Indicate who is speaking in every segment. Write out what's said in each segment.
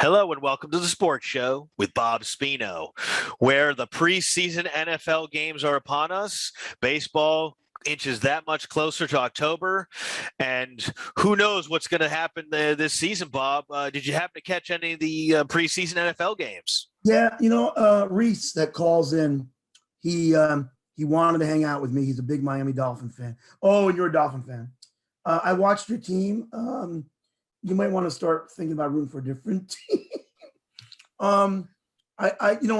Speaker 1: Hello and welcome to the Sports Show with Bob Spino, where the preseason NFL games are upon us. Baseball inches that much closer to October, and who knows what's going to happen this season, Bob. Did you happen to catch any of the preseason NFL games?
Speaker 2: Yeah, Reese that calls in, he wanted to hang out with me. He's a big Miami Dolphin fan. Oh, and you're a Dolphin fan. I watched your team. You might want to start thinking about rooting for a different team. In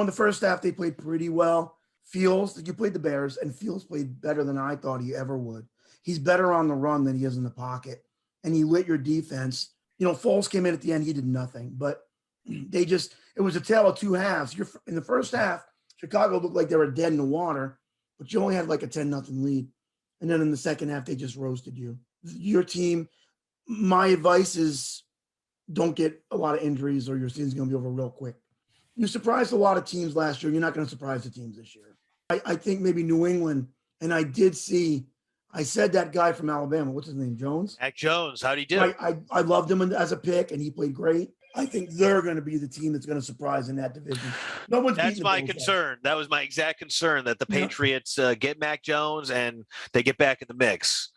Speaker 2: the first half they played pretty well. Fields, you played the Bears, and Fields played better than I thought he ever would. He's better on the run than he is in the pocket, and he lit your defense. Foles came in at the end; he did nothing, but it was a tale of two halves. In the first half, Chicago looked like they were dead in the water, but you only had like a 10-0 lead. And then in the second half, they just roasted you. Your team, my advice is don't get a lot of injuries or your season's going to be over real quick. You surprised a lot of teams last year. You're not going to surprise the teams this year. I think maybe New England, and I said that guy from Alabama, what's his name, Jones?
Speaker 1: Mac Jones, how'd he do?
Speaker 2: I loved him as a pick, and he played great. I think they're going to be the team that's going to surprise in that division.
Speaker 1: That's my concern. That was my exact concern, that the Patriots get Mac Jones and they get back in the mix.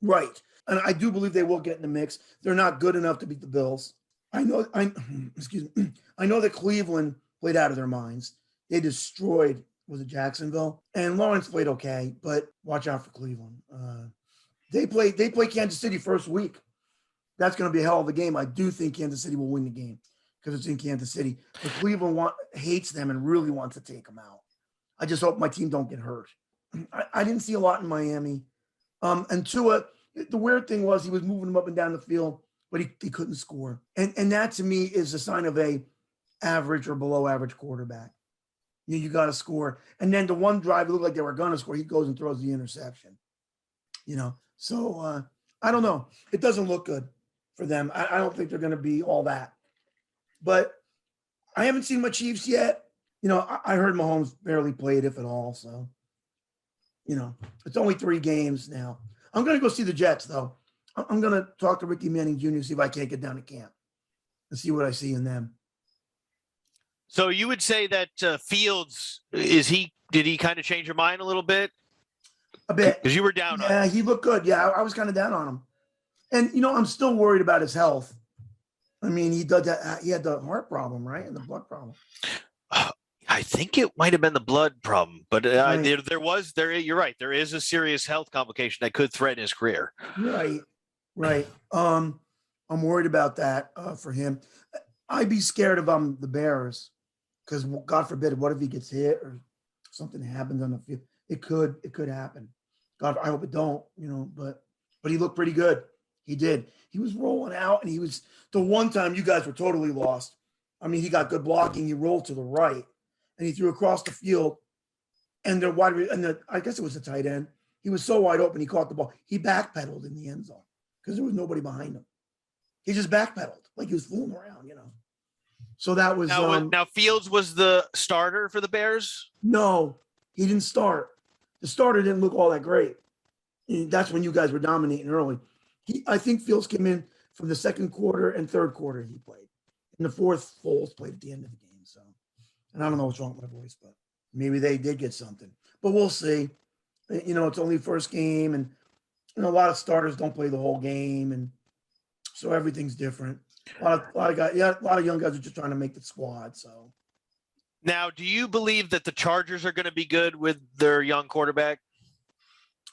Speaker 2: Right. And I do believe they will get in the mix. They're not good enough to beat the Bills. I know that Cleveland played out of their minds. They destroyed, was it Jacksonville? And Lawrence played okay, but watch out for Cleveland. They play Kansas City first week. That's going to be a hell of a game. I do think Kansas City will win the game because it's in Kansas City. But Cleveland hates them and really wants to take them out. I just hope my team don't get hurt. I didn't see a lot in Miami. And Tua, the weird thing was he was moving them up and down the field, but he couldn't score. And that to me is a sign of a average or below average quarterback. You got to score. And then the one drive, it looked like they were going to score. He goes and throws the interception. So I don't know. It doesn't look good for them. I don't think they're going to be all that. But I haven't seen my Chiefs yet. I heard Mahomes barely played, if at all. So, it's only 3 games now. I'm going to go see the Jets, though. I'm going to talk to Ricky Manning Jr., see if I can't get down to camp and see what I see in them.
Speaker 1: So you would say that Fields, did he kind of change your mind a little bit?
Speaker 2: A bit.
Speaker 1: Because you were down on him.
Speaker 2: Yeah, he looked good. Yeah, I was kind of down on him. And, I'm still worried about his health. I mean, he had the heart problem, right? And the blood problem.
Speaker 1: I think it might have been the blood problem, but
Speaker 2: Right.
Speaker 1: You're right. There is a serious health complication that could threaten his career.
Speaker 2: Right. I'm worried about that for him. I'd be scared if I'm the Bears because God forbid, what if he gets hit or something happens on the field? It could happen. God, I hope it don't, but he looked pretty good. He did. He was rolling out, and he was the one time you guys were totally lost. I mean, he got good blocking. He rolled to the right, and he threw across the field. And I guess it was the tight end. He was so wide open, he caught the ball. He backpedaled in the end zone because there was nobody behind him. He just backpedaled like he was fooling around, So that was
Speaker 1: now Fields was the starter for the Bears.
Speaker 2: No, he didn't start. The starter didn't look all that great. And that's when you guys were dominating early. I think Fields came in from the second quarter and third quarter he played. In the fourth, Foles played at the end of the game. So, and I don't know what's wrong with my voice, but maybe they did get something. But we'll see. It's only first game, and a lot of starters don't play the whole game, and so everything's different. A lot of guys, a lot of young guys are just trying to make the squad. So,
Speaker 1: now, do you believe that the Chargers are going to be good with their young quarterback?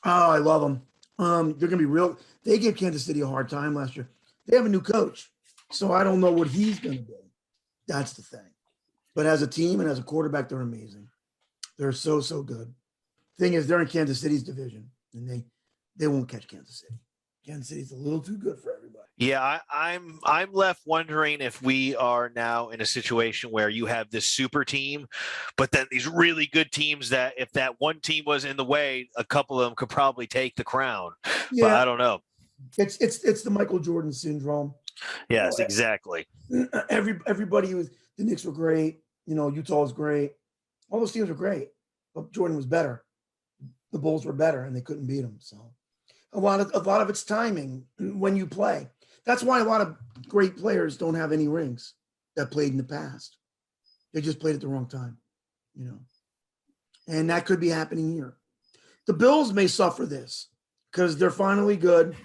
Speaker 2: Oh, I love them. They're going to be real. They gave Kansas City a hard time last year. They have a new coach, so I don't know what he's going to do. That's the thing. But as a team and as a quarterback, they're amazing. They're so good. Thing is, they're in Kansas City's division, and they won't catch Kansas City. Kansas City's a little too good for everybody.
Speaker 1: Yeah, I'm left wondering if we are now in a situation where you have this super team, but then these really good teams that if that one team was in the way, a couple of them could probably take the crown. Yeah. But I don't know.
Speaker 2: It's the Michael Jordan syndrome.
Speaker 1: Yes, exactly.
Speaker 2: Everybody was the Knicks were great. Utah was great. All those teams were great, but Jordan was better. The Bulls were better, and they couldn't beat him. So a lot of it's timing when you play. That's why a lot of great players don't have any rings. that played in the past. They just played at the wrong time, you know. And that could be happening here. The Bills may suffer this because they're finally good.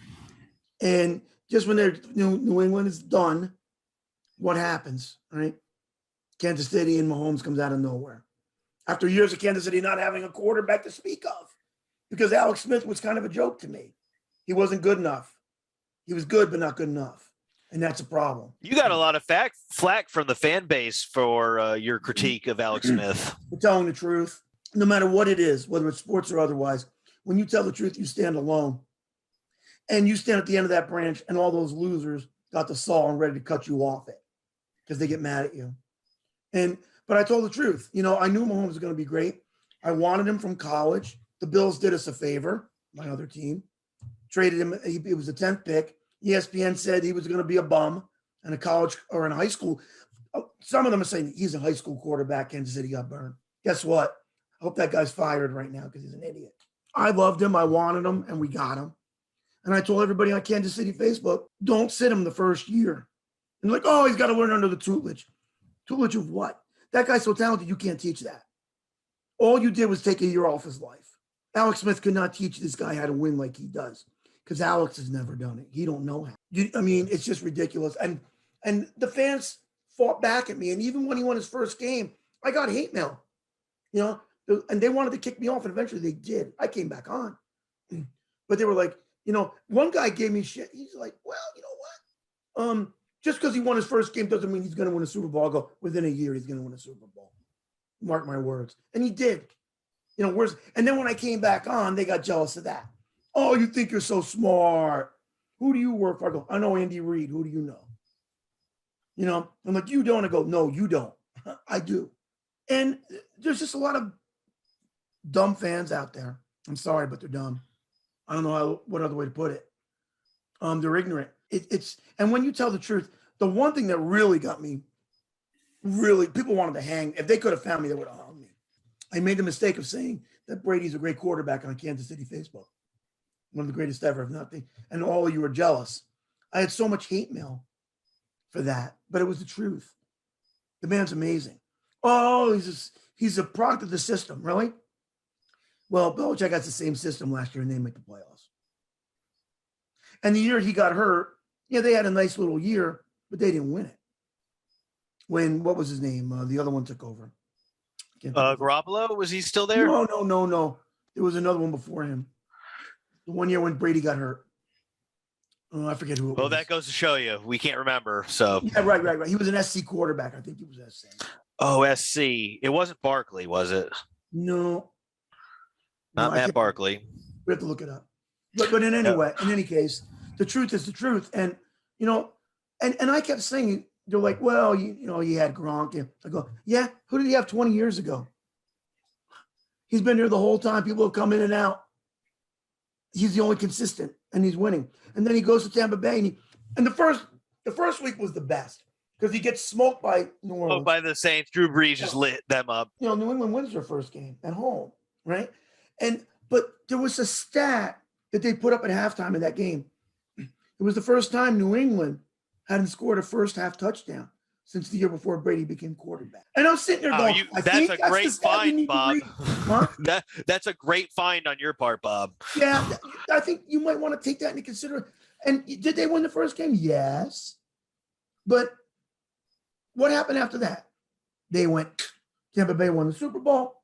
Speaker 2: And just when New England is done, what happens, right? Kansas City and Mahomes comes out of nowhere. After years of Kansas City not having a quarterback to speak of, because Alex Smith was kind of a joke to me. He wasn't good enough. He was good, but not good enough. And that's a problem.
Speaker 1: You got a lot of flack from the fan base for your critique of Alex Smith.
Speaker 2: We're telling the truth. No matter what it is, whether it's sports or otherwise, when you tell the truth, you stand alone. And you stand at the end of that branch, and all those losers got the saw and ready to cut you off it because they get mad at you. But I told the truth. You know, I knew Mahomes was going to be great. I wanted him from college. The Bills did us a favor, my other team. Traded him. He was the 10th pick. ESPN said he was going to be a bum in a college or in a high school. Some of them are saying he's a high school quarterback. Kansas City got burned. Guess what? I hope that guy's fired right now because he's an idiot. I loved him. I wanted him, and we got him. And I told everybody on Kansas City Facebook, don't sit him the first year. And like, oh, he's got to learn under the tutelage. Tutelage of what? That guy's so talented, you can't teach that. All you did was take a year off his life. Alex Smith could not teach this guy how to win like he does because Alex has never done it. He don't know how. It's just ridiculous. And the fans fought back at me. And even when he won his first game, I got hate mail, you know, and they wanted to kick me off. And eventually they did. I came back on. But they were like, you know, one guy gave me shit. He's like, well, you know what? Just because he won his first game doesn't mean he's going to win a Super Bowl. I'll go, within a year, he's going to win a Super Bowl. Mark my words. And he did. You know, and then when I came back on, they got jealous of that. Oh, you think you're so smart. Who do you work for? I go, I know Andy Reid. Who do you know? You know, I'm like, you don't. I go, no, you don't. I do. And there's just a lot of dumb fans out there. I'm sorry, but they're dumb. I don't know what other way to put it. They're ignorant. And when you tell the truth, the one thing that really got me, people wanted to hang. If they could have found me, they would have hung me. I made the mistake of saying that Brady's a great quarterback on Kansas City Facebook. One of the greatest ever, if not. And all of you were jealous. I had so much hate mail for that, but it was the truth. The man's amazing. Oh, he's a product of the system, really? Well, Belichick has the same system last year, and they make the playoffs. And the year he got hurt, yeah, they had a nice little year, but they didn't win it. What was his name? The other one took over.
Speaker 1: Garoppolo, was he still there?
Speaker 2: No. There was another one before him. The one year when Brady got hurt. Oh, I forget who it was.
Speaker 1: Well, that goes to show you. We can't remember. So
Speaker 2: yeah, right. He was an SC quarterback. I think he was SC.
Speaker 1: Oh, SC. It wasn't Barkley, was it?
Speaker 2: No.
Speaker 1: Not Matt Barkley.
Speaker 2: We have to look it up. But in any case, the truth is the truth. And, you know, and I kept saying, they're like, well, you had Gronk. I go, yeah, who did he have 20 years ago? He's been there the whole time. People have come in and out. He's the only consistent, and he's winning. And then he goes to Tampa Bay, and the first week was the best because he gets smoked by New Orleans.
Speaker 1: Oh, by the Saints. Drew Brees just lit them up.
Speaker 2: You know, New England wins their first game at home, right? But there was a stat that they put up at halftime in that game. It was the first time New England hadn't scored a first half touchdown since the year before Brady became quarterback. And I'm sitting there going,
Speaker 1: that's a great find, Bob.
Speaker 2: Huh?
Speaker 1: That's a great find on your part, Bob.
Speaker 2: Yeah, I think you might want to take that into consideration. And did they win the first game? Yes. But what happened after that? Tampa Bay won the Super Bowl.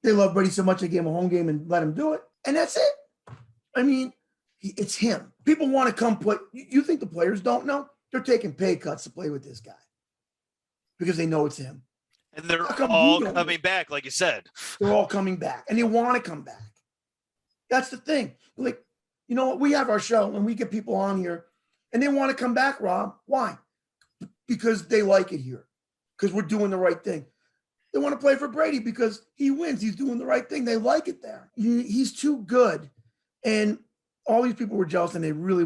Speaker 2: They love Brady so much they gave him a home game and let him do it. And that's it. I mean, it's him. People want to come play. You think the players don't know? They're taking pay cuts to play with this guy because they know it's him.
Speaker 1: And they're all coming back, like you said.
Speaker 2: They're all coming back, and they want to come back. That's the thing. Like, you know, we have our show, and we get people on here, and they want to come back, Rob. Why? Because they like it here, because we're doing the right thing. They want to play for Brady because he wins. He's doing the right thing. They like it there. He's too good. And all these people were jealous, and they really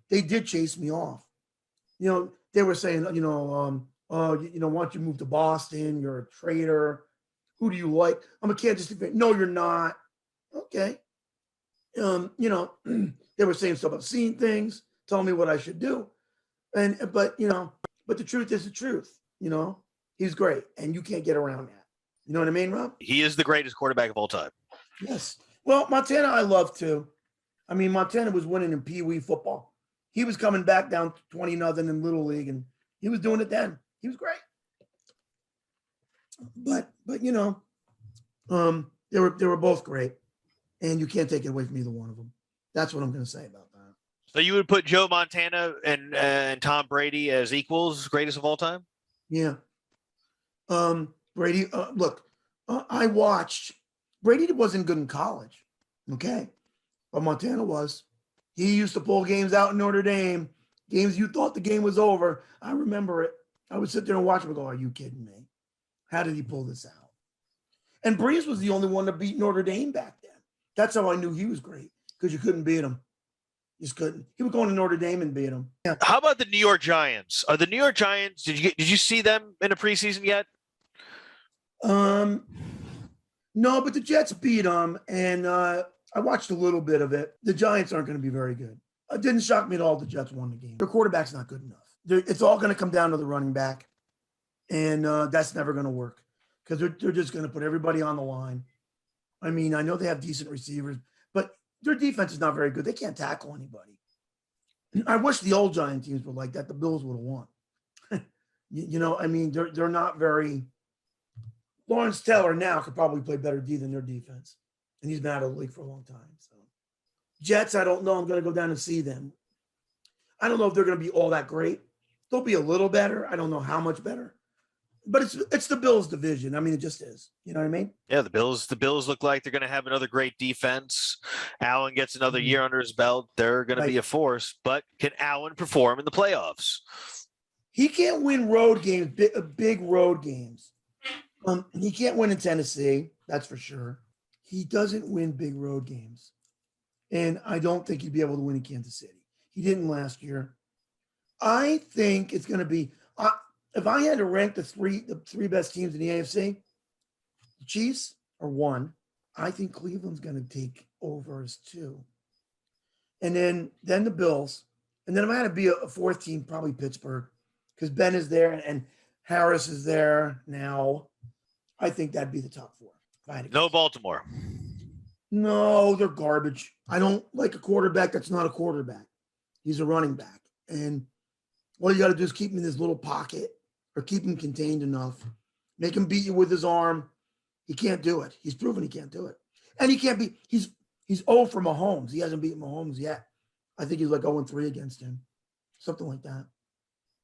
Speaker 2: they did chase me off. You know, they were saying, why don't you move to Boston? You're a traitor. Who do you like? I'm a Kansas City fan. No, you're not. Okay. They were saying stuff. I've seen things, telling me what I should do. But But the truth is the truth. He's great, and you can't get around that. You know what I mean, Rob?
Speaker 1: He is the greatest quarterback of all time.
Speaker 2: Yes. Well, Montana, I love too. I mean, Montana was winning in Pee Wee football. He was coming back down 20-0 in Little League, and he was doing it then. He was great. But they were both great, and you can't take it away from either one of them. That's what I'm going to say about that.
Speaker 1: So you would put Joe Montana and Tom Brady as equals, greatest of all time?
Speaker 2: Yeah. Brady, look, I watched. Brady wasn't good in college, okay? But Montana was. He used to pull games out in Notre Dame, games you thought the game was over. I remember it. I would sit there and watch him and go, are you kidding me? How did he pull this out? And Breeze was the only one to beat Notre Dame back then. That's how I knew he was great, because you couldn't beat him. You just couldn't. He would go into Notre Dame and beat him. Yeah.
Speaker 1: How about the New York Giants? Are the New York Giants, did you see them in a preseason yet?
Speaker 2: No, but the Jets beat them, and I watched a little bit of it. The Giants aren't going to be very good. It didn't shock me at all the Jets won the game. Their quarterback's not good enough. It's all going to come down to the running back, and that's never going to work, because they're just going to put everybody on the line. I mean, I know they have decent receivers, but their defense is not very good. They can't tackle anybody. I wish the old Giant teams were like that. The Bills would have won. I mean, they're not very. Lawrence Taylor now could probably play better D than their defense, and he's been out of the league for a long time. So, Jets, I don't know. I'm going to go down and see them. I don't know if they're going to be all that great. They'll be a little better. I don't know how much better, but it's the Bills division. I mean, it just is. You know what I mean?
Speaker 1: Yeah, the Bills look like they're going to have another great defense. Allen gets another year under his belt. They're going to be a force, but can Allen perform in the playoffs?
Speaker 2: He can't win road games, big road games. He can't win in Tennessee, that's for sure. He doesn't win big road games. And I don't think he'd be able to win in Kansas City. He didn't last year. I think it's going to be if I had to rank the three best teams in the AFC, the Chiefs are 1. I think Cleveland's going to take over as 2. And then the Bills. And then if I had to be a fourth team, probably Pittsburgh, because Ben is there and Harris is there now. I think that'd be the top 4.
Speaker 1: No Baltimore.
Speaker 2: No, they're garbage. I don't like a quarterback that's not a quarterback. He's a running back. And all you got to do is keep him in this little pocket or keep him contained enough. Make him beat you with his arm. He can't do it. He's proven he can't do it. And he can't be – he's 0 for Mahomes. He hasn't beaten Mahomes yet. I think he's like 0-3 against him. Something like that.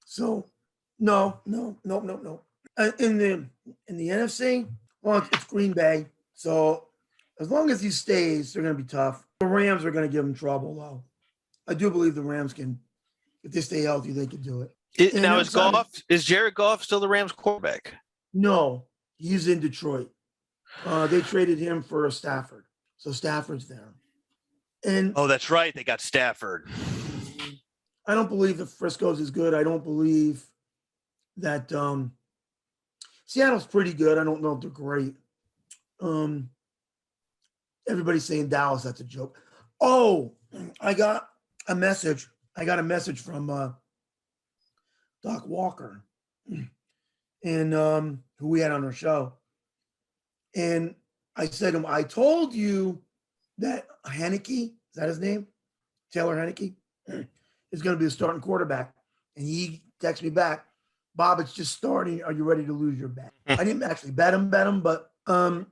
Speaker 2: So, no. In the NFC, well, it's Green Bay. So as long as he stays, they're going to be tough. The Rams are going to give him trouble, though. I do believe the Rams can, if they stay healthy, they can do it.
Speaker 1: Is Jared Goff still the Rams quarterback?
Speaker 2: No, he's in Detroit. They traded him for Stafford, so Stafford's there. And
Speaker 1: that's right, they got Stafford.
Speaker 2: I don't believe the Frisco's is good. I don't believe that. Seattle's pretty good. I don't know if they're great. Everybody's saying Dallas. That's a joke. Oh, I got a message. From Doc Walker, and who we had on our show. And I said to him, I told you that Heineke, is that his name? Taylor Heineke, is going to be the starting quarterback. And he texted me back, Bob, it's just starting. Are you ready to lose your bet? I didn't actually bet him, but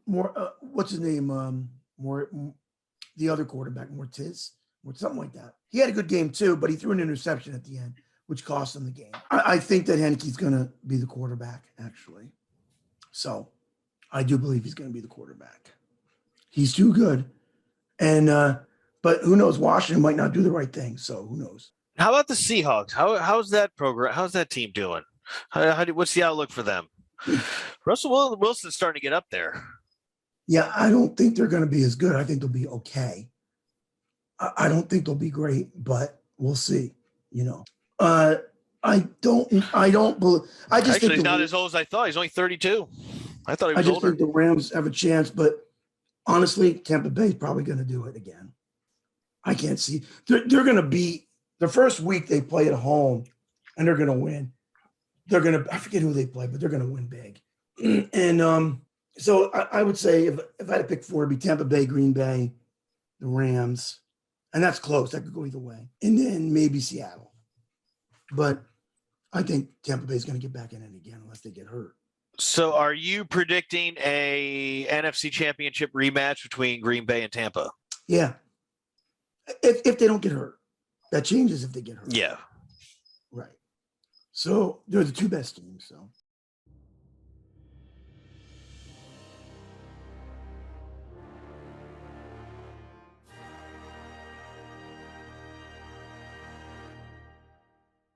Speaker 2: what's his name? The other quarterback, Mortiz, or something like that. He had a good game too, but he threw an interception at the end, which cost him the game. I think that Heineke's going to be the quarterback, actually. So I do believe he's going to be the quarterback. He's too good. And but who knows? Washington might not do the right thing, so who knows?
Speaker 1: How about the Seahawks? How's that program? How's that team doing? What's the outlook for them? Russell Wilson's starting to get up there.
Speaker 2: Yeah, I don't think they're going to be as good. I think they'll be okay. I don't think they'll be great, but we'll see. I don't believe. I just
Speaker 1: Actually,
Speaker 2: think
Speaker 1: he's not as old as I thought. He's only 32. I thought he was older.
Speaker 2: I just think the Rams have a chance, but honestly, Tampa Bay's probably going to do it again. I can't see. They're going to beat the first week they play at home, and they're going to win. they're going to, I forget who they play, but they're going to win big. And so I would say if I had to pick four, it'd be Tampa Bay, Green Bay, the Rams, and that's close. That could go either way. And then maybe Seattle. But I think Tampa Bay is going to get back in it again unless they get hurt.
Speaker 1: So are you predicting a NFC Championship rematch between Green Bay and Tampa?
Speaker 2: Yeah. If they don't get hurt. That changes if they get hurt.
Speaker 1: Yeah.
Speaker 2: Right. So they're the two best teams. So